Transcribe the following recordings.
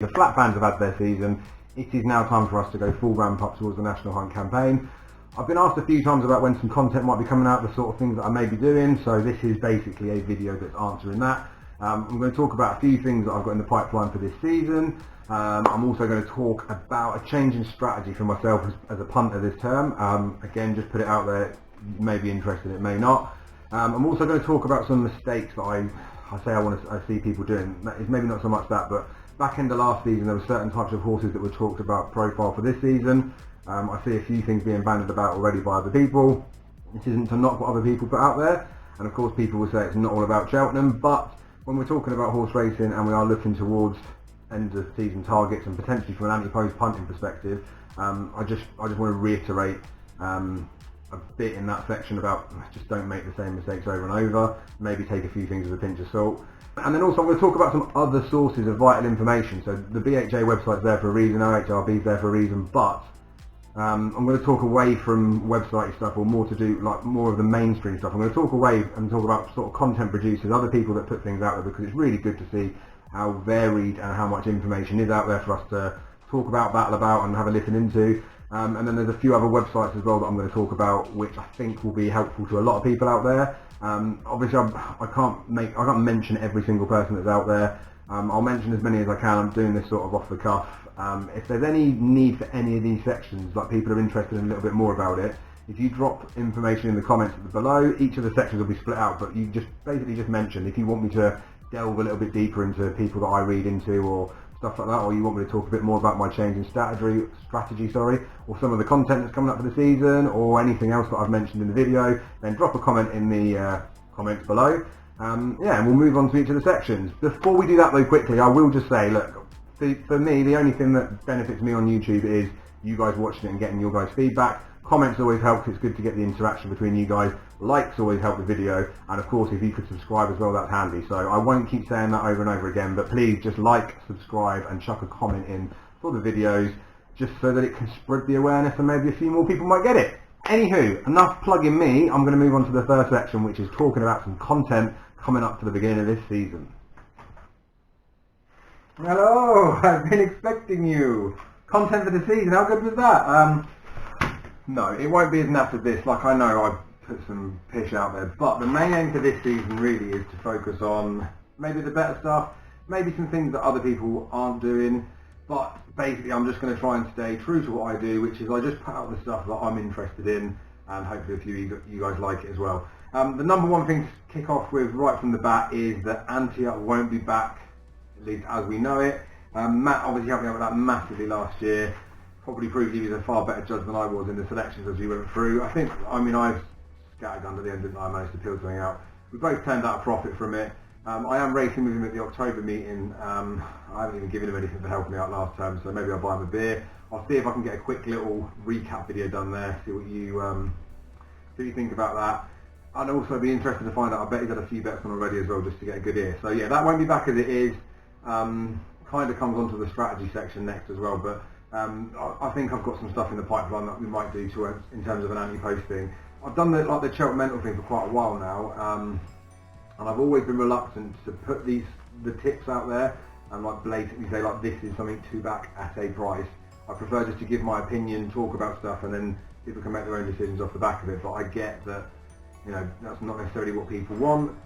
The flat fans have had their season. It is now time for us to go full ramp up towards the National Hunt campaign. I've been asked a few times about when some content might be coming out, the sort of things that I may be doing, so this is basically a video that's answering that. I'm going to talk about a few things that I've got in the pipeline for this season. I'm also going to talk about a change in strategy for myself as a punter this term. Again, just put it out there, you may be interested, it may not. I'm also going to talk about some mistakes that I see people doing. It's maybe not so much that, but back in the last season there were certain types of horses that were talked about profile for this season. I see a few things being bandied about already by other people. This isn't to knock what other people put out there, and of course people will say it's not all about Cheltenham, but when we're talking about horse racing and we are looking towards end of season targets and potentially from an anti-post punting perspective, I just want to reiterate a bit in that section about just don't make the same mistakes over and over, maybe take a few things with a pinch of salt. And then also I'm going to talk about some other sources of vital information. So the BHA website's there for a reason, OHRB's there for a reason, but I'm going to talk away from website stuff, or more to do like more of the mainstream stuff. I'm going to talk away and talk about sort of content producers, other people that put things out there, because it's really good to see how varied and how much information is out there for us to talk about, battle about and have a listen into. And then there's a few other websites as well that I'm going to talk about, which I think will be helpful to a lot of people out there. Obviously I can't mention every single person that's out there. I'll mention as many as I can. I'm doing this sort of off the cuff. If there's any need for any of these sections, like people are interested in a little bit more about it, if you drop information in the comments below, each of the sections will be split out, but you just basically just mention if you want me to delve a little bit deeper into people that I read into or stuff like that, or you want me to talk a bit more about my change in strategy, or some of the content that's coming up for the season, or anything else that I've mentioned in the video, then drop a comment in the comments below. And we'll move on to each of the sections. Before we do that though, quickly, I will just say, look, for me, the only thing that benefits me on YouTube is you guys watching it and getting your guys' feedback. Comments always help, it's good to get the interaction between you guys. Likes always help the video, and of course if you could subscribe as well, that's handy. So I won't keep saying that over and over again, but please just like, subscribe and chuck a comment in for the videos, just so that it can spread the awareness and maybe a few more people might get it. Anywho, enough plugging me. I'm going to move on to the first section, which is talking about some content coming up for the beginning of this season. Hello, I've been expecting you. Content for the season, how good was that? No, it won't be as naff as this. Like, I know I've put some pish out there, but the main aim for this season really is to focus on maybe the better stuff, maybe some things that other people aren't doing, but basically I'm just going to try and stay true to what I do, which is I just put out the stuff that I'm interested in, and hopefully a few of you guys like it as well. The number one thing to kick off with right from the bat is that Antioch won't be back, at least as we know it. Matt obviously helped me out with that massively last year. Probably proved he was a far better judge than I was in the selections as we went through. I I've scattergunned at the end, didn't I? Managed to peel something out. We both turned out a profit from it. I am racing with him at the October meeting. I haven't even given him anything for helping me out last term, so maybe I'll buy him a beer. I'll see if I can get a quick little recap video done there, see what you think about that. I'd also be interested to find out, I bet he's had a few bets on already as well, just to get a good ear. So yeah, that won't be back as it is. Kind of comes onto the strategy section next as well, but I think I've got some stuff in the pipeline that we might do in terms of an anti-post thing. I've done the Cheltenham mental thing for quite a while now, and I've always been reluctant to put the tips out there and like blatantly say like this is something to back at a price. I prefer just to give my opinion, talk about stuff, and then people can make their own decisions off the back of it. But I get that, you know, that's not necessarily what people want.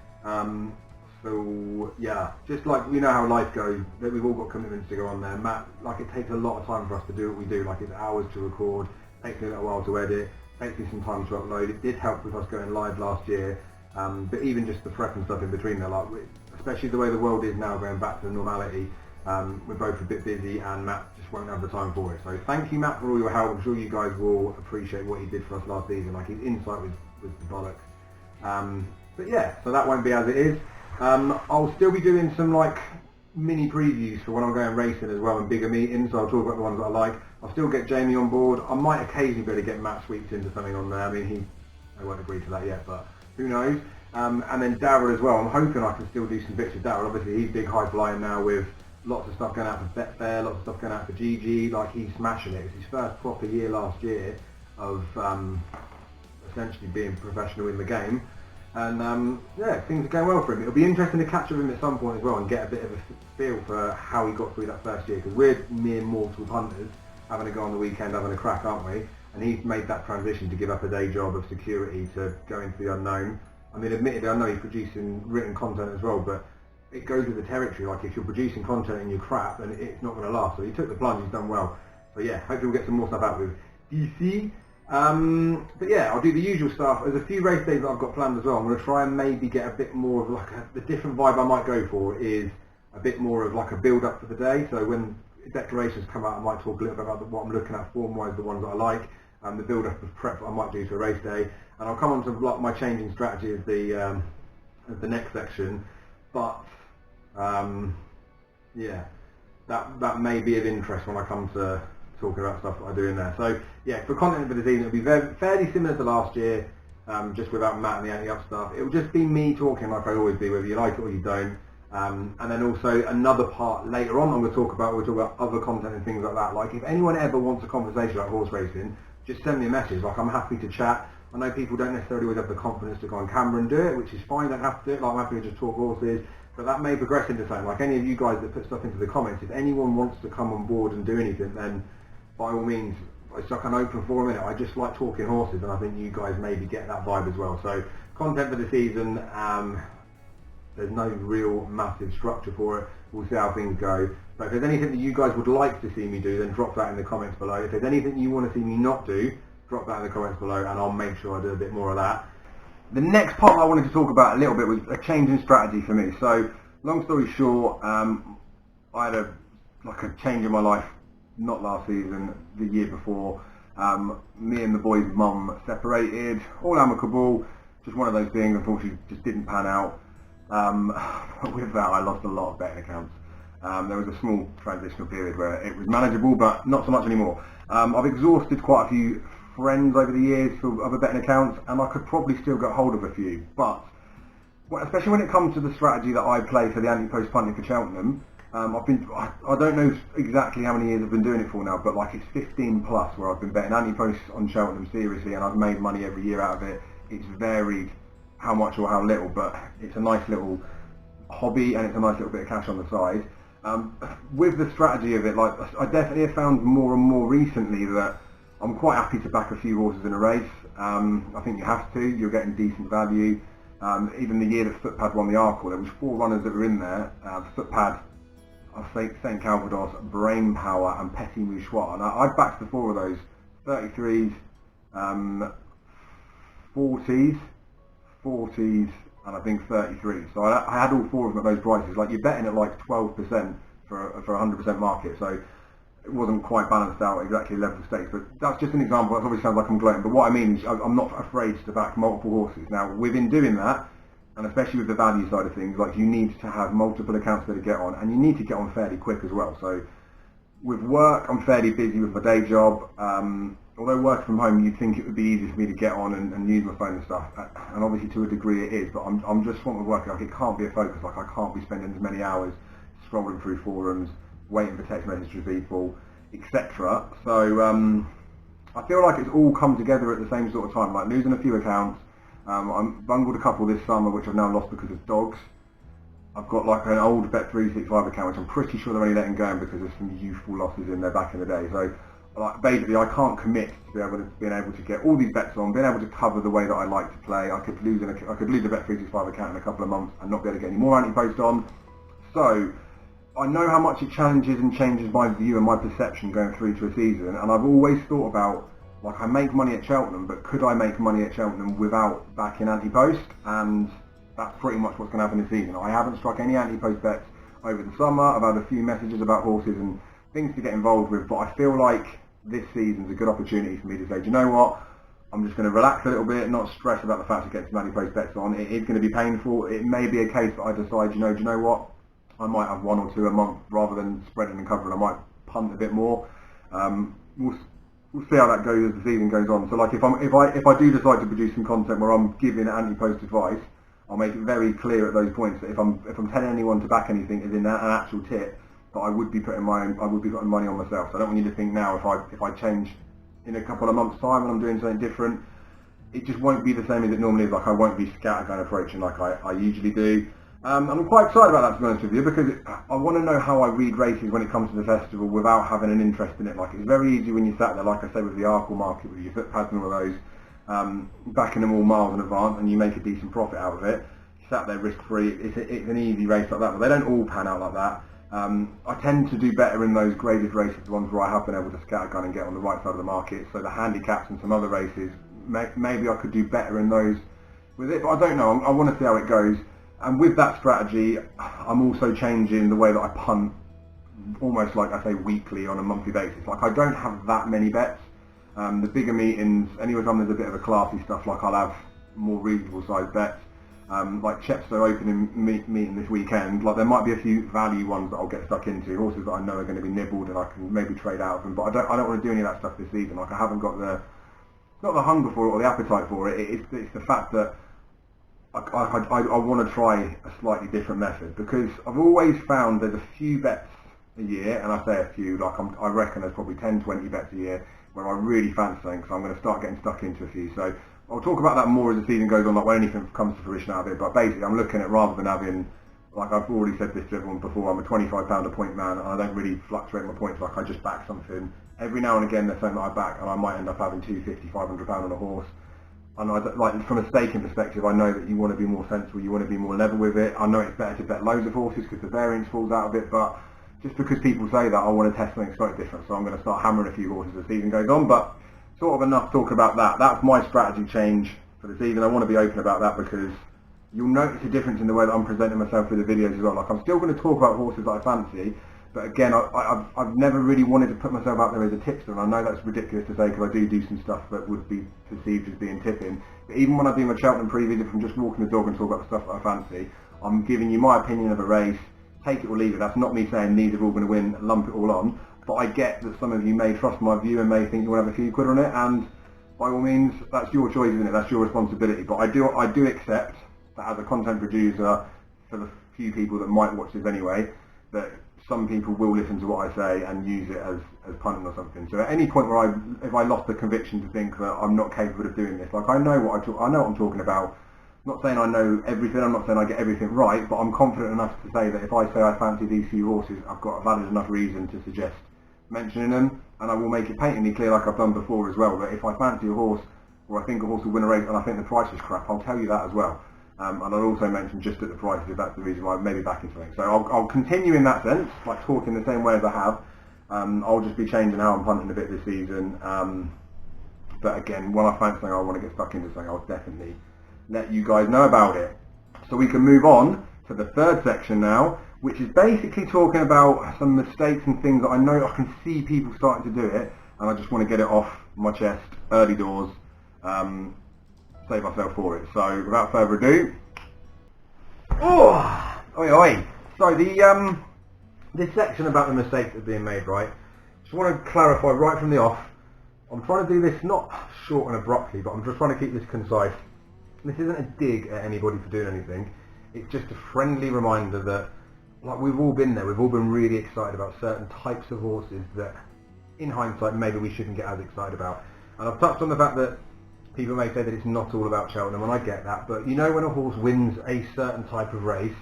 So yeah, just like you know how life goes, that we've all got commitments to go on there. Matt, like it takes a lot of time for us to do what we do. Like it's hours to record, takes me a little while to edit, takes me some time to upload. It did help with us going live last year, but even just the prep and stuff in between there, like especially the way the world is now going back to normality, we're both a bit busy and Matt just won't have the time for it. So thank you Matt for all your help. I'm sure you guys will appreciate what he did for us last season. Like his insight was the bollocks. But yeah, so that won't be as it is. I'll still be doing some like mini previews for when I'm going racing as well and bigger meetings, so I'll talk about the ones that I like. I'll still get Jamie on board. I might occasionally be able to get Matt Sweets into something on there. I mean, I won't agree to that yet, but who knows. And then Darrell as well. I'm hoping I can still do some bits with Darrell. Obviously he's big high flying now with lots of stuff going out for Betfair, lots of stuff going out for GG. Like he's smashing it. It's his first proper year last year of essentially being professional in the game. And yeah, things are going well for him. It'll be interesting to catch up with him at some point as well and get a bit of a feel for how he got through that first year, because we're mere mortal punters having a go on the weekend, having a crack, aren't we? And he's made that transition to give up a day job of security to go into the unknown. I mean, admittedly, I know he's producing written content as well, but it goes with the territory. Like, if you're producing content and you're crap, then it's not going to last. So he took the plunge, he's done well. So yeah, hopefully we'll get some more stuff out with DC. But yeah, I'll do the usual stuff. There's a few race days that I've got planned as well. I'm going to try and maybe get a bit more of like the different vibe I might go for is a bit more of like a build up for the day. So when declarations come out, I might talk a little bit about what I'm looking at form-wise, the ones that I like, and the build up of prep that I might do to a race day. And I'll come on to like my changing strategy as the next section. But yeah, that may be of interest when I come to talking about stuff that I do in there. So yeah, for content for the season, it'll be fairly similar to last year, just without Matt and the anti-up stuff. It'll just be me talking like I always do, whether you like it or you don't. And then also another part later on, we'll talk about other content and things like that. Like, if anyone ever wants a conversation about horse racing, just send me a message. Like, I'm happy to chat. I know people don't necessarily always have the confidence to go on camera and do it, which is fine, don't have to do it. Like, I'm happy to just talk horses, but that may progress into something. Like, any of you guys that put stuff into the comments, if anyone wants to come on board and do anything, then by all means, it's like an open forum, innit? I just like talking horses, and I think you guys maybe get that vibe as well. So, content for the season, there's no real massive structure for it. We'll see how things go. But if there's anything that you guys would like to see me do, then drop that in the comments below. If there's anything you want to see me not do, drop that in the comments below, and I'll make sure I do a bit more of that. The next part I wanted to talk about a little bit was a change in strategy for me. So, long story short, I had a change in my life, not last season, the year before. Me and the boy's mum separated, all amicable, just one of those things, unfortunately just didn't pan out. With that, I lost a lot of betting accounts. There was a small transitional period where it was manageable, but not so much anymore. I've exhausted quite a few friends over the years for other betting accounts, and I could probably still get hold of a few. But especially when it comes to the strategy that I play for the anti-post punting for Cheltenham, I don't know exactly how many years I've been doing it for now, but like it's 15 plus where I've been betting anti-post on Cheltenham seriously, and I've made money every year out of it. It's varied how much or how little, but it's a nice little hobby and it's a nice little bit of cash on the side. With the strategy of it, like, I definitely have found more and more recently that I'm quite happy to back a few horses in a race. I think you have to. You're getting decent value. Even the year that Footpad won the Arkle, there was 4 runners that were in there. Footpad, I think St Calvados, Brain Power and Petit Mouchoir. And I backed the 4 of those, 33s, 40s, and I think 33. So I had all 4 of them at those prices. Like, you're betting at like 12% for a 100% market. So it wasn't quite balanced out exactly 11 stakes. But that's just an example. That obviously sounds like I'm gloating. But what I mean is I'm not afraid to back multiple horses. Now, within doing that, and especially with the value side of things, like, you need to have multiple accounts to get on, and you need to get on fairly quick as well. So with work, I'm fairly busy with my day job. Although working from home, you'd think it would be easy for me to get on and use my phone and stuff, and obviously to a degree it is, but I'm just wanting to work, like, it can't be a focus. Like, I can't be spending as many hours scrolling through forums, waiting for text messages from people, etc. So I feel like it's all come together at the same sort of time, like losing a few accounts. I'm bungled a couple this summer, which I've now lost because of dogs. I've got like an old Bet365 account, which I'm pretty sure they're only letting go because there's some youthful losses in there back in the day. So, like, basically, I can't commit to being able to get all these bets on, being able to cover the way that I like to play. I could lose a Bet365 account in a couple of months and not be able to get any more anti-post on. So I know how much it challenges and changes my view and my perception going through to a season, and I've always thought about, like, I make money at Cheltenham, but could I make money at Cheltenham without backing anti-post? And that's pretty much what's going to happen this season. I haven't struck any anti-post bets over the summer. I've had a few messages about horses and things to get involved with, but I feel like this season's a good opportunity for me to say, do you know what? I'm just going to relax a little bit, not stress about the fact to get some anti-post bets on. It is going to be painful. It may be a case that I decide, do you know what? I might have 1 or 2 a month rather than spreading and covering. I might punt a bit more. We'll see how that goes as the season goes on. So, like, if I do decide to produce some content where I'm giving anti-post advice, I'll make it very clear at those points that if I'm telling anyone to back anything as in an actual tip, that I would be putting money on myself. So I don't want you to think now if I change in a couple of months' time and I'm doing something different, it just won't be the same as it normally is. Like, I won't be scattergun approaching like I usually do. I'm quite excited about that, to be honest with you, because I want to know how I read races when it comes to the festival without having an interest in it. Like, it's very easy when you sat there, like I say, with the Arkle market, with your footpads and all those, backing them all miles in advance, and you make a decent profit out of it. You sat there risk-free. It's an easy race like that, but they don't all pan out like that. I tend to do better in those graded races, the ones where I have been able to scattergun and get on the right side of the market. So the handicaps and some other races, maybe I could do better in those with it, but I don't know. I want to see how it goes. And with that strategy, I'm also changing the way that I punt, almost like I say weekly on a monthly basis. Like, I don't have that many bets. The bigger meetings, anyway, time there's a bit of a classy stuff, like I'll have more reasonable sized bets. Like Chepstow opening meeting this weekend, like there might be a few value ones that I'll get stuck into, horses that I know are going to be nibbled and I can maybe trade out of them. But I don't want to do any of that stuff this season. Like, I haven't got not the hunger for it or the appetite for it. It's the fact that I want to try a slightly different method, because I've always found there's a few bets a year, and I say a few, like I reckon there's probably 10-20 bets a year where I really fancy something, so I'm going to start getting stuck into a few. So I'll talk about that more as the season goes on, like when anything comes to fruition out of it. But basically, I'm looking at, rather than having, like I've already said this to everyone before, I'm a £25 a point man, and I don't really fluctuate my points. Like, I just back something. Every now and again there's something that I back, and I might end up having £250, £500 on a horse. And like, from a staking perspective, I know that you want to be more sensible, you want to be more level with it. I know it's better to bet loads of horses because the variance falls out of it, but just because people say that, I want to test something slightly different. So I'm going to start hammering a few horses as the season goes on, but sort of enough talk about that. That's my strategy change for the season. I want to be open about that, because you'll notice a difference in the way that I'm presenting myself through the videos as well. Like, I'm still going to talk about horses that I fancy, but again, I've never really wanted to put myself out there as a tipster, and I know that's ridiculous to say, because I do some stuff that would be perceived as being tipping. But even when I do my Cheltenham previews, if I'm just walking the dog and talk about the stuff that I fancy, I'm giving you my opinion of a race, take it or leave it. That's not me saying these are all going to win, lump it all on, but I get that some of you may trust my view and may think you want to have a few quid on it, and by all means, that's your choice, isn't it? That's your responsibility. But I do accept that as a content producer, for the few people that might watch this anyway, that some people will listen to what I say and use it as punting or something. So at any point where if I lost the conviction to think that I'm not capable of doing this, like, I know what I'm talking about. I'm not saying I know everything, I'm not saying I get everything right, but I'm confident enough to say that if I say I fancy these few horses, I've got a valid enough reason to suggest mentioning them, and I will make it patently clear, like I've done before as well, that if I fancy a horse, or I think a horse will win a race and I think the price is crap, I'll tell you that as well. And I'll also mention just at the prices if that's the reason why I may be backing something. So I'll continue in that sense, like talking the same way as I have. I'll just be changing how I'm punting a bit this season. But again, when I fancy something, I want to get stuck into something, I'll definitely let you guys know about it. So we can move on to the third section now, which is basically talking about some mistakes and things that I know I can see people starting to do it, and I just want to get it off my chest early doors. Save myself for it. So without further ado, so this section about the mistakes that are being made, right? Just want to clarify right from the off. I'm trying to do this not short and abruptly, but I'm just trying to keep this concise. This isn't a dig at anybody for doing anything. It's just a friendly reminder that, like, we've all been there. We've all been really excited about certain types of horses that, in hindsight, maybe we shouldn't get as excited about. And I've touched on the fact that people may say that it's not all about Cheltenham, and I get that, but you know when a horse wins a certain type of race,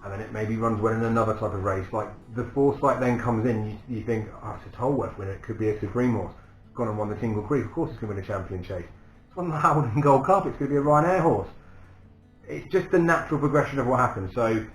and then it maybe runs well in another type of race, like the foresight then comes in, you think, oh, it's a Tolworth winner, it could be a Supreme horse. It's gone and won the Tingle Creek, of course it's going to win a champion chase. It's won the Howden Gold Cup, it's going to be a Ryanair horse. It's just the natural progression of what happens. So,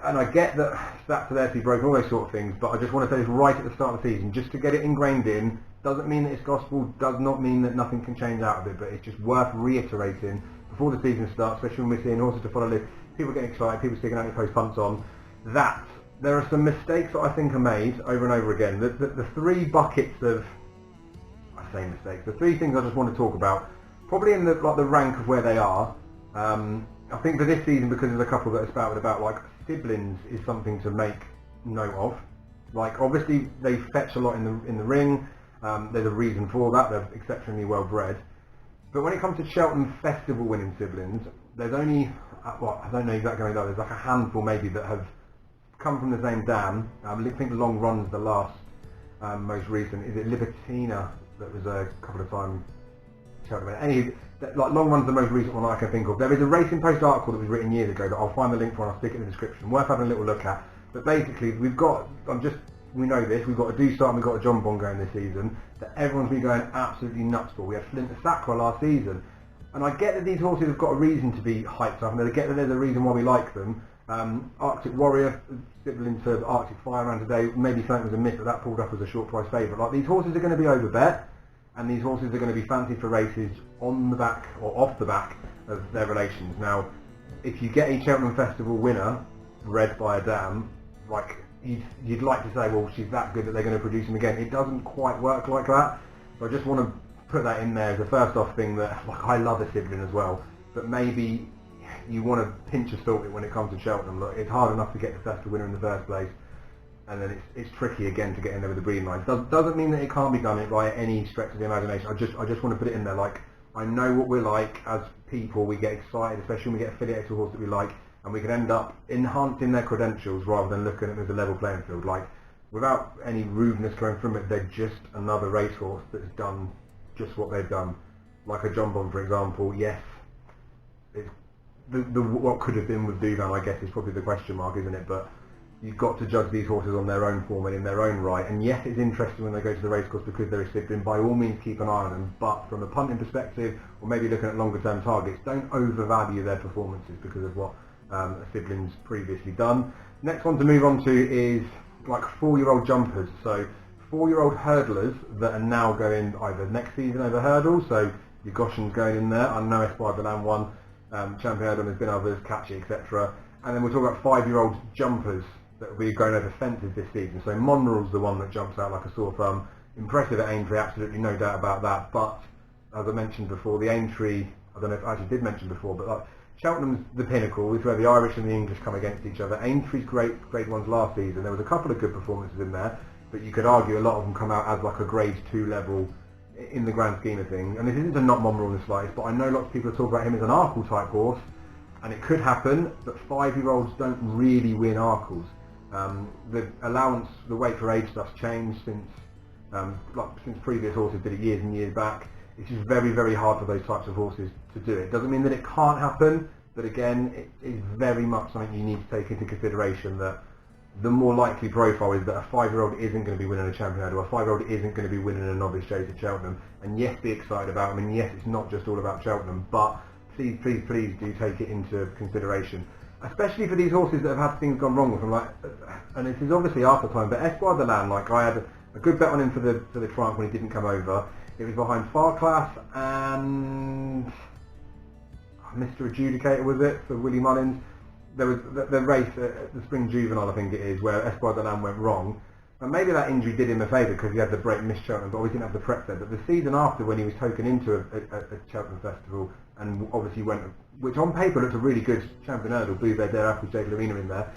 and I get that stats are there to be broken, all those sort of things, but I just want to say this right at the start of the season, just to get it ingrained in. Doesn't mean that it's gospel, does not mean that nothing can change out of it, but it's just worth reiterating before the season starts, especially when we're seeing horses to follow list, people getting excited, people sticking out their post punts on, that there are some mistakes that I think are made over and over again. The three buckets of, I say mistakes, the three things I just want to talk about, probably in the rank of where they are. I think for this season, because there's a couple that are spouted about, like Siblings is something to make note of. Like, obviously they fetch a lot in the ring. There's a reason for that. They're exceptionally well bred. But when it comes to Cheltenham Festival winning Siblings, there's only, I don't know exactly how many, there's like a handful maybe that have come from the same dam. I think Long Run's the last, most recent. Is it Libertina that was a couple of times Cheltenham. Like Long Run's the most recent one I can think of. There is a Racing Post article that was written years ago that I'll find the link for and I'll stick it in the description. Worth having a little look at. But basically, we know this, we've got a Do Start and we've got a John Bond going this season that everyone's been going absolutely nuts for. We had Flint to Sacra last season. And I get that these horses have got a reason to be hyped up, and I get that there's a reason why we like them. Arctic Warrior, sibling to Arctic Fire around today, maybe something was amiss, but that pulled up as a short price favourite. Like, these horses are going to be over bet, and these horses are going to be fancied for races on the back or off the back of their relations. Now, if you get a Cheltenham Festival winner bred by a dam, like, you'd like to say, well, she's that good that they're going to produce him again. It doesn't quite work like that. So I just want to put that in there as a first off thing that, like, I love a sibling as well, but maybe you want to pinch of salt when it comes to Cheltenham. Look, it's hard enough to get the festival winner in the first place, and then it's tricky again to get in there with the breeding lines. Doesn't mean that it can't be done by any stretch of the imagination. I just want to put it in there. Like, I know what we're like as people. We get excited, especially when we get affiliated to a horse that we like, and we can end up enhancing their credentials rather than looking at them as a level playing field. Like, without any rudeness coming from it, they're just another racehorse that's done just what they've done. Like a John Bond, for example. Yes, it's what could have been with Douvan, I guess, is probably the question mark, isn't it? But you've got to judge these horses on their own form and in their own right. And yes, it's interesting when they go to the racecourse because they're a sibling. By all means, keep an eye on them. But from a punting perspective, or maybe looking at longer term targets, don't overvalue their performances because of what a sibling's previously done. Next one to move on to is like 4-year-old jumpers. So 4-year-old hurdlers that are now going either next season over hurdles. So your Goshen's going in there. I know Espoir de Lamb won. Champion Hurdle, there's been others, Catchy, etc. And then we'll talk about 5-year-old jumpers that will be going over fences this season. So Monreal's the one that jumps out like a sore thumb. Impressive at Aintree, absolutely no doubt about that. But as I mentioned before, the Aintree, I don't know if I actually did mention before, but like, Cheltenham's the pinnacle. It's where the Irish and the English come against each other. Aintree's grade ones last season. There was a couple of good performances in there, but you could argue a lot of them come out as like a grade 2 level in the grand scheme of things. And this isn't to knock Monreal in the slightest, but I know lots of people talk about him as an Arkle type horse, and it could happen, but 5-year-olds don't really win Arkles. The allowance, the weight for age stuff's changed since previous horses did it years and years back. It's just very, very hard for those types of horses to do it. Doesn't mean that it can't happen, but again, it is very much something you need to take into consideration, that the more likely profile is that a 5-year-old isn't going to be winning a champion hurdle, a 5-year-old isn't going to be winning a novice chase at Cheltenham. And yes, be excited about them, and yes, it's not just all about Cheltenham, but please, please, please do take it into consideration. Especially for these horses that have had things gone wrong with them, like, and this is obviously after time, but Espoir de Lamb, like, I had a good bet on him for the Triumph when he didn't come over. It was behind Farclas and Mr. Adjudicator, was it, for Willie Mullins. There was the race at the Spring Juvenile, I think it is, where Espoir de Lamb went wrong. And maybe that injury did him a favour because he had the break, missed Cheltenham, but we didn't have the prep there. But the season after, when he was taken into a Cheltenham Festival, and obviously went, which on paper looked a really good champion hurdle, Blue Verdere, Applejack Arena in there,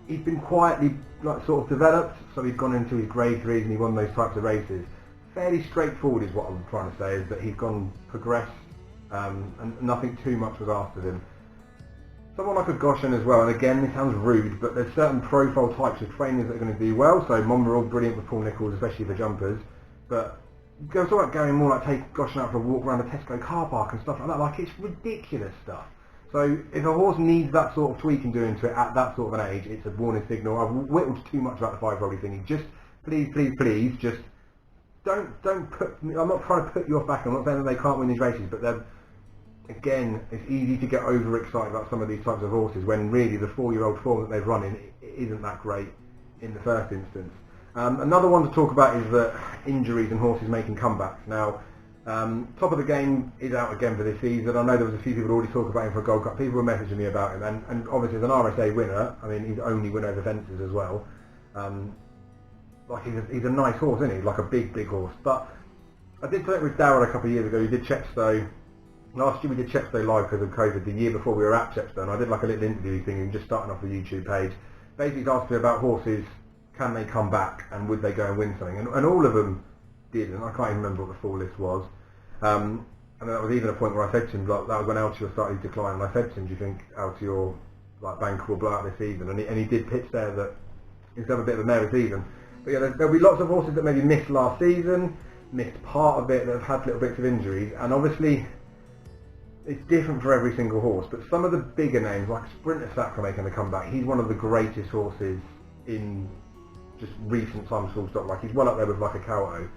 he'd been quietly sort of developed, so he'd gone into his grade 3s and he won those types of races. Fairly straightforward is what I'm trying to say, is that he's progressed, and nothing too much was asked of him. Someone like a Goshen as well, and again, this sounds rude, but there's certain profile types of trainers that are going to do well. So Monreal, brilliant with Paul Nicholls, especially the jumpers. But go talk about going more like take Goshen out for a walk around the Tesco car park and stuff like that. Like, it's ridiculous stuff. So if a horse needs that sort of tweaking doing to it at that sort of an age, it's a warning signal. I've whittled too much about the 5-year-old thing. Just please, please, please, just don't put me. I'm not trying to put you off back. I'm not saying that they can't win these races, but they're. Again, it's easy to get overexcited about some of these types of horses when really the 4-year-old form that they've run in isn't that great in the first instance. Another one to talk about is the injuries and horses making comebacks. Now, Top of the Game is out again for this season. I know there was a few people already talking about him for a Gold Cup. People were messaging me about him, and obviously as an RSA winner, I mean, he's only win over fences as well. Like he's a nice horse, isn't he? Like a big, big horse. But I did something with Darrell a couple of years ago. He did Chepstow. Last year we did Chepstow live because of COVID. The year before we were at Chepstow, and I did like a little interview thing, and just starting off the YouTube page. Basically asked me about horses, can they come back, and would they go and win something? And all of them did, and I can't even remember what the full list was. And that was even a point where I said to him, like, that was when Altior started to decline, and I said to him, do you think Altior, like, bank will blow out this season? And he did pitch there that he's have a bit of a merry season. But yeah, there'll be lots of horses that maybe missed last season. missed part of it, that have had little bits of injuries, and obviously it's different for every single horse, but some of the bigger names, like Sprinter Sacre making a comeback, he's one of the greatest horses in just recent times full stop. Like, he's well up there with like a Kauto.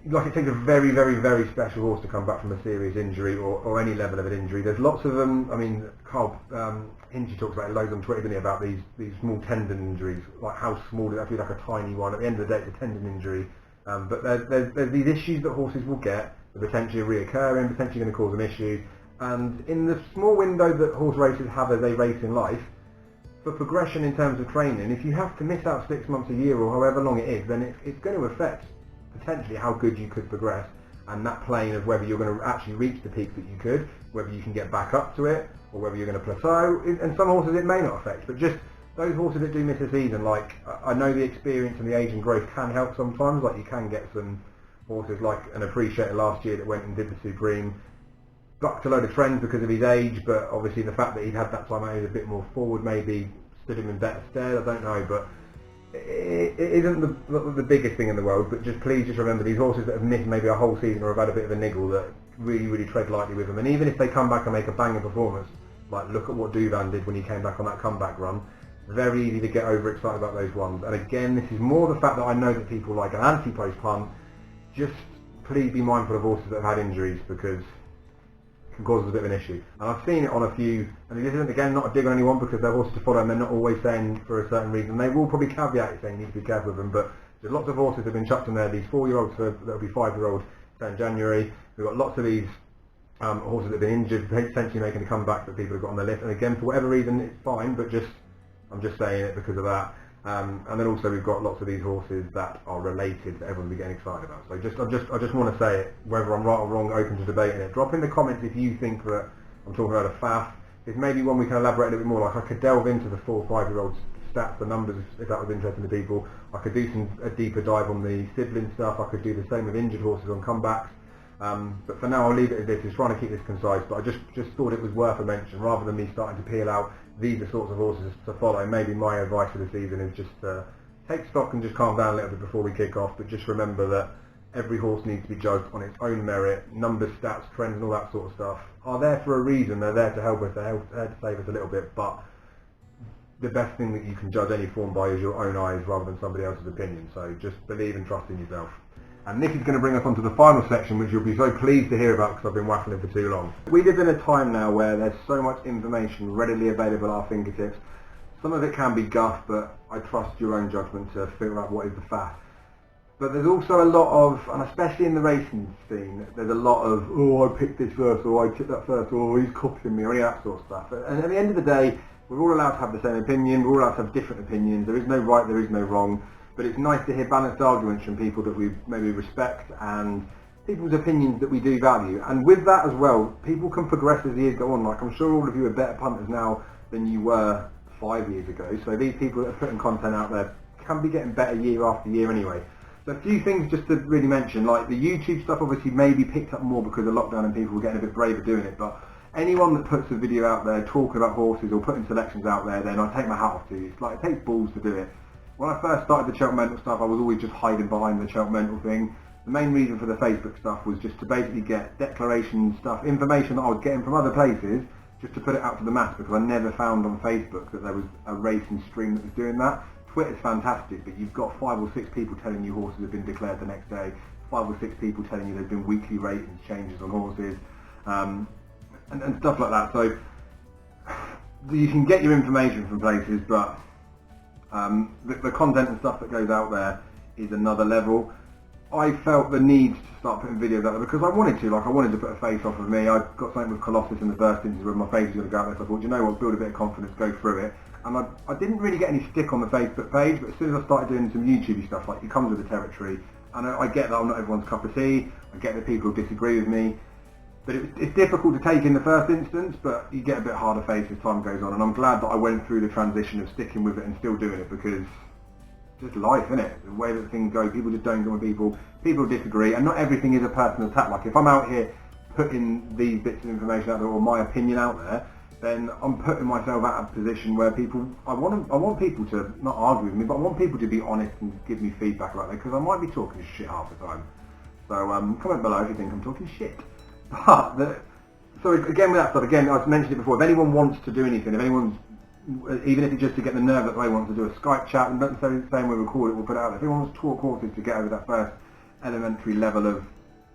Like, it takes a very, very, very special horse to come back from a serious injury or any level of an injury. There's lots of them. I mean, Carl Hinchey talks about it loads on Twitter, doesn't he, about these small tendon injuries, like how small it actually like a tiny one. At the end of the day, it's a tendon injury. But there's these issues that horses will get, that are potentially reoccurring, potentially going to cause them issues. And in the small window that horse races have as they race in life, for progression in terms of training, if you have to miss out 6 months, a year, or however long it is, then it's going to affect potentially how good you could progress, and that plane of whether you're going to actually reach the peak that you could, whether you can get back up to it, or whether you're going to plateau. And some horses it may not affect, but just those horses that do miss a season, like, I know the experience and the age and growth can help sometimes. Like, you can get some horses like an Appreciator last year that went and did the Supreme, bucked a load of trends because of his age, but obviously the fact that he'd had that time out, he was a bit more forward, maybe stood him in better stead, I don't know, but it isn't the biggest thing in the world. But just please just remember, these horses that have missed maybe a whole season or have had a bit of a niggle, that really, really tread lightly with them. And even if they come back and make a banging performance, like look at what Douvan did when he came back on that comeback run, very easy to get overexcited about those ones. And again, this is more the fact that I know that people like an anti-post punt. Just please be mindful of horses that have had injuries, because it can cause us a bit of an issue. And I've seen it on a few, I mean, this isn't, again, not a dig on anyone, because they're horses to follow and they're not always saying for a certain reason. They will probably caveat it saying you need to be careful with them, but there's lots of horses that have been chucked in there, these 4-year-olds, that'll be 5-year-old in January. We've got lots of these horses that have been injured, potentially making a comeback that people have got on their list. And again, for whatever reason, it's fine, but I'm just saying it because of that. And then also we've got lots of these horses that are related that everyone will be getting excited about. So I just want to say it, whether I'm right or wrong, open to debating it. Drop in the comments if you think that I'm talking about a faff. If maybe one we can elaborate a little bit more, like I could delve into the 4 or 5-year-olds stats, the numbers, if that was interesting to people. I could do a deeper dive on the sibling stuff. I could do the same with injured horses on comebacks. But for now, I'll leave it as this. It's trying to keep this concise, but I just thought it was worth a mention, rather than me starting to peel out these are sorts of horses to follow. Maybe my advice for the season is just take stock and just calm down a little bit before we kick off, but just remember that every horse needs to be judged on its own merit. Numbers, stats, trends and all that sort of stuff are there for a reason. They're there to help us, they're there to save us a little bit, but the best thing that you can judge any form by is your own eyes rather than somebody else's opinion. So just believe and trust in yourself. And this is going to bring us on to the final section, which you'll be so pleased to hear about because I've been waffling for too long. We live in a time now where there's so much information readily available at our fingertips. Some of it can be guff, but I trust your own judgment to figure out what is the fact. But there's also a lot of, and especially in the racing scene, there's a lot of, oh, I picked this first, or I took that first, or he's copying me, or any of that sort of stuff. And at the end of the day, we're all allowed to have the same opinion, we're all allowed to have different opinions, there is no right, there is no wrong. But it's nice to hear balanced arguments from people that we maybe respect and people's opinions that we do value. And with that as well, people can progress as the years go on. Like, I'm sure all of you are better punters now than you were 5 years ago. So these people that are putting content out there can be getting better year after year anyway. So a few things just to really mention, like the YouTube stuff obviously maybe picked up more because of lockdown and people were getting a bit braver doing it. But anyone that puts a video out there talking about horses or putting selections out there, then I take my hat off to you. It's like, it takes balls to do it. When I first started the Cheltenham Mental stuff, I was always just hiding behind the Cheltenham Mental thing. The main reason for the Facebook stuff was just to basically get declaration stuff, information that I was getting from other places, just to put it out to the mass, because I never found on Facebook that there was a racing stream that was doing that. Twitter's fantastic, but you've got 5 or 6 people telling you horses have been declared the next day, 5 or 6 people telling you there's been weekly ratings changes on horses, and stuff like that. So you can get your information from places, but the content and stuff that goes out there is another level. I felt the need to start putting videos out there because I wanted to. Like, I wanted to put a face off of me. I got something with Colossus in the first instance where my face was going to go out there, so I thought, you know what, build a bit of confidence, go through it. And I didn't really get any stick on the Facebook page, but as soon as I started doing some YouTube stuff, like, it comes with the territory. And I get that I'm not everyone's cup of tea, I get that people disagree with me, but it's difficult to take in the first instance, but you get a bit harder face as time goes on. And I'm glad that I went through the transition of sticking with it and still doing it, because just life, isn't it? The way that things go, people just don't go with people disagree, and not everything is a personal attack. Like, if I'm out here putting these bits of information out there, or my opinion out there, then I'm putting myself at a position where I want people to not argue with me, but I want people to be honest and give me feedback about that, because I might be talking shit half the time. So comment below if you think I'm talking shit. But so again with that stuff, again I've mentioned it before, if anyone wants to do anything, if anyone's, even if it's just to get the nerve that they want to do a Skype chat, and don't say the same we record it, we'll put it out there. If anyone wants to talk horses to get over that first elementary level of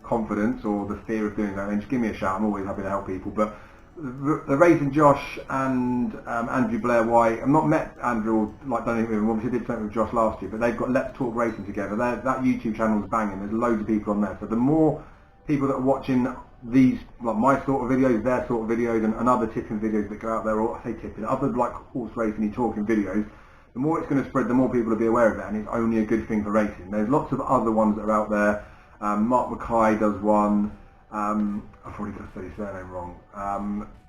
confidence or the fear of doing that, then just give me a shout. I'm always happy to help people. But the Racing Josh and Andrew Blair White, I've not met Andrew or done anything with him, obviously did something with Josh last year, but they've got Let's Talk Racing together. That YouTube channel's banging, there's loads of people on there. So the more people that are watching these, like my sort of videos, their sort of videos, and other tipping videos that go out there, or I say tipping, other like horse racing talking videos, the more it's going to spread, the more people will be aware of it, and it's only a good thing for racing. There's lots of other ones that are out there. Mark Mackay does one. I've probably got to say his surname wrong.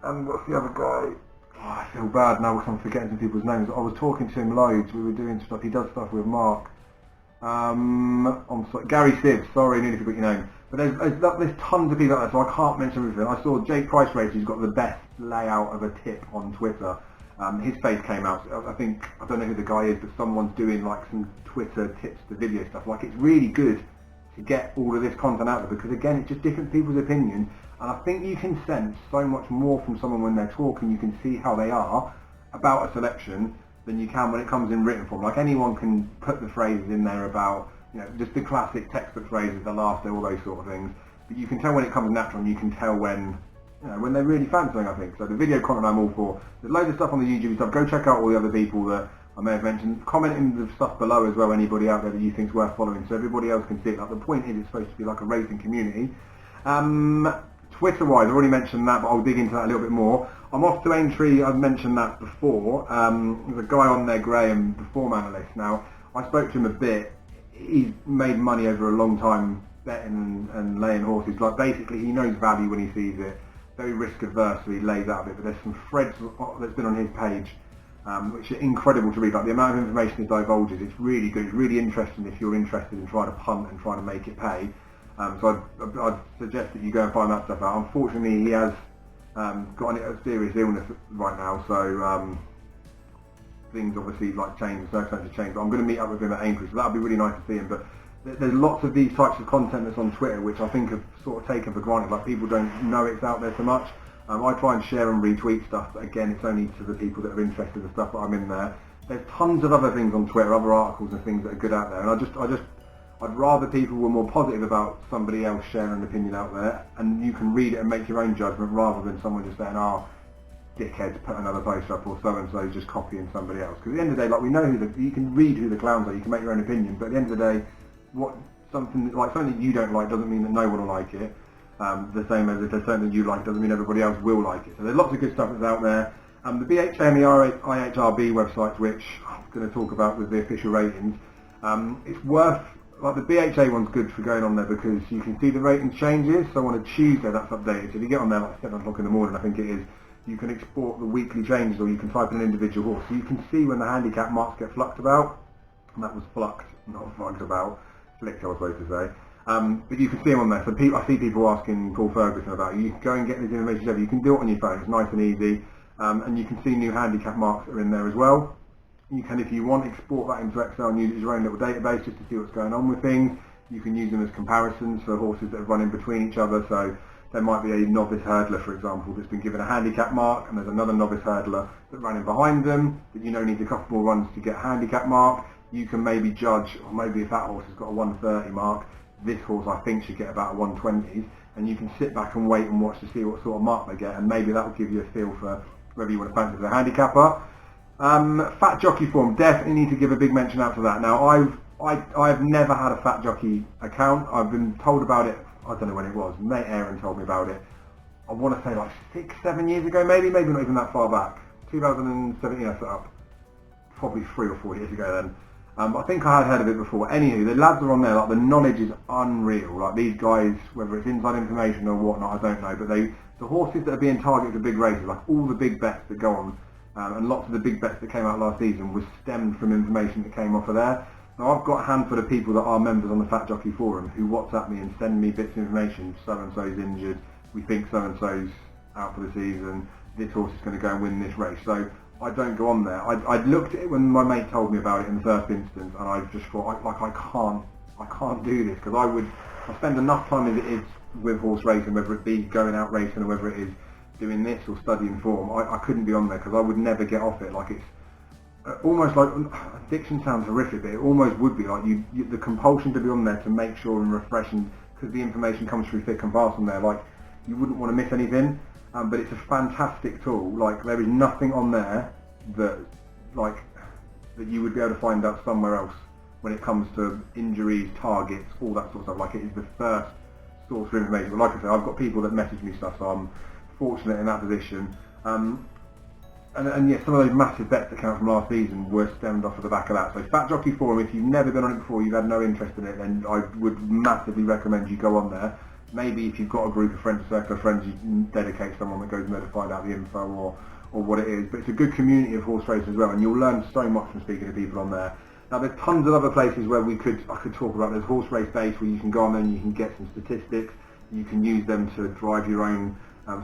And what's the other guy? Oh, I feel bad now because I'm forgetting some people's names. I was talking to him loads. We were doing stuff. He does stuff with Mark. I'm sorry, Gary Sibbs. Sorry, I nearly forgot your name. But there's tons of people out there, so I can't mention everything. I saw Jake Price Race, who's got the best layout of a tip on Twitter. His face came out. I don't know who the guy is, but someone's doing like some Twitter tips to video stuff. Like, it's really good to get all of this content out there, because again, it's just different people's opinion, and I think you can sense so much more from someone when they're talking. You can see how they are about a selection than you can when it comes in written form. Like, anyone can put the phrases in there about, you know, just the classic textbook phrases, the last day, all those sort of things, but you can tell when it comes natural, and you can tell when, you know, when they really fan something, I think. So the video content I'm all for. There's loads of stuff on the YouTube stuff. Go check out all the other people that I may have mentioned. Comment in the stuff below as well, anybody out there that you think's worth following, so everybody else can see it. Like, the point is, it's supposed to be like a racing community. Twitter-wise, I've already mentioned that, but I'll dig into that a little bit more. I'm off to Aintree. I've mentioned that before. There's a guy on there, Graham, the form analyst. Now, I spoke to him a bit. He's made money over a long time betting and laying horses. Like, basically, he knows value when he sees it. Very risk averse, so he lays out of it. But there's some threads that's been on his page, which are incredible to read. Like, the amount of information he divulges, it's really good. It's really interesting if you're interested in trying to punt and trying to make it pay. So I'd suggest that you go and find that stuff out. Unfortunately, he has got a serious illness right now, so things obviously like change, circumstances change. But I'm going to meet up with him at Aintree, so that'll be really nice to see him. But there's lots of these types of content that's on Twitter, which I think have sort of taken for granted. Like, people don't know it's out there so much. I try and share and retweet stuff, but again, it's only to the people that are interested in the stuff that I'm in there. There's tons of other things on Twitter, other articles and things that are good out there, and I'd rather people were more positive about somebody else sharing an opinion out there, and you can read it and make your own judgment, rather than someone just saying, "Oh, dickheads, put another post up," or so and so just copying somebody else. Because at the end of the day, like, we know you can read who the clowns are, you can make your own opinion, but at the end of the day, something that you don't like doesn't mean that no one will like it. The same as if there's something you like doesn't mean everybody else will like it. So there's lots of good stuff that's out there. The BHA and the IHRB websites, which I'm going to talk about with the official ratings, it's worth, like, the BHA one's good for going on there because you can see the rating changes. So on a Tuesday that's updated. So if you get on there like 7 o'clock in the morning, I think it is, you can export the weekly changes, or you can type in an individual horse. So you can see when the handicap marks get flucked about. And that was flucked, not flucked about. Flicked, I was supposed to say. But you can see them on there. So I see people asking Paul Ferguson about it. You can go and get this information together. You can do it on your phone. It's nice and easy. And you can see new handicap marks that are in there as well. You can, if you want, export that into Excel and use it as your own little database just to see what's going on with things. You can use them as comparisons for horses that are running between each other. So there might be a novice hurdler, for example, that's been given a handicap mark, and there's another novice hurdler that's running behind them that you know needs a couple more runs to get a handicap mark. You can maybe judge, or maybe if that horse has got a 130 mark, this horse I think should get about a 120s, and you can sit back and wait and watch to see what sort of mark they get, and maybe that will give you a feel for whether you want to fancy as a handicapper. Fat Jockey form, definitely need to give a big mention out to that. Now, I've never had a Fat Jockey account. I've been told about it, I don't know when it was, mate Aaron told me about it. I want to say like 6-7 years ago, maybe not even that far back. 2017 I set up, probably 3 or 4 years ago then. I think I had heard of it before. Anywho, the lads are on there, like, the knowledge is unreal. Like, these guys, whether it's inside information or whatnot, I don't know, but the horses that are being targeted for big races, like all the big bets that go on, and lots of the big bets that came out last season was stemmed from information that came off of there. Now, I've got a handful of people that are members on the Fat Jockey forum who WhatsApp me and send me bits of information. So and so's injured, we think so and so's out for the season, this horse is going to go and win this race. So I don't go on there. I looked at it when my mate told me about it in the first instance, and I just thought, I can't do this, because I spend enough time as it is with horse racing, whether it be going out racing or whether it is doing this or studying form. I couldn't be on there because I would never get off it. Like, it's almost like, addiction sounds horrific, but it almost would be like the compulsion to be on there to make sure and refresh, and because the information comes through thick and fast on there, like, you wouldn't want to miss anything. But it's a fantastic tool. Like, there is nothing on there that you would be able to find out somewhere else when it comes to injuries, targets, all that sort of stuff. Like, it is the first source of information. But like I said, I've got people that message me stuff, so I'm fortunate in that position. And yeah, some of those massive bets that came out from last season were stemmed off of the back of that. So Fat Jockey Forum, if you've never been on it before, you've had no interest in it, then I would massively recommend you go on there. Maybe if you've got a group of friends, a circle of friends, you can dedicate someone that goes in there to find out the info or what it is. But it's a good community of horse racing as well, and you'll learn so much from speaking to people on there. Now, there's tons of other places where I could talk about. There's Horse Race Base, where you can go on there and you can get some statistics. You can use them to drive your own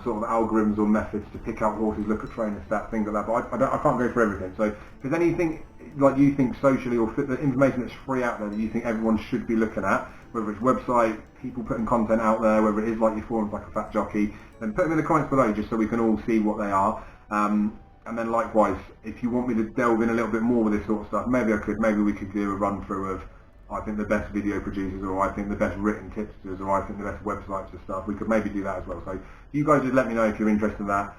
sort of algorithms or methods to pick out horses, look at trainer stats, things like that. But I can't go for everything. So if there's anything like you think socially or the information that's free out there that you think everyone should be looking at, whether it's website, people putting content out there, whether it is like your forums like a Fat Jockey, then put them in the comments below just so we can all see what they are. And then likewise, if you want me to delve in a little bit more with this sort of stuff, maybe we could do a run through of, I think, the best video producers, or I think the best written tipsters, or I think the best websites and stuff. We could maybe do that as well. So you guys just let me know if you're interested in that.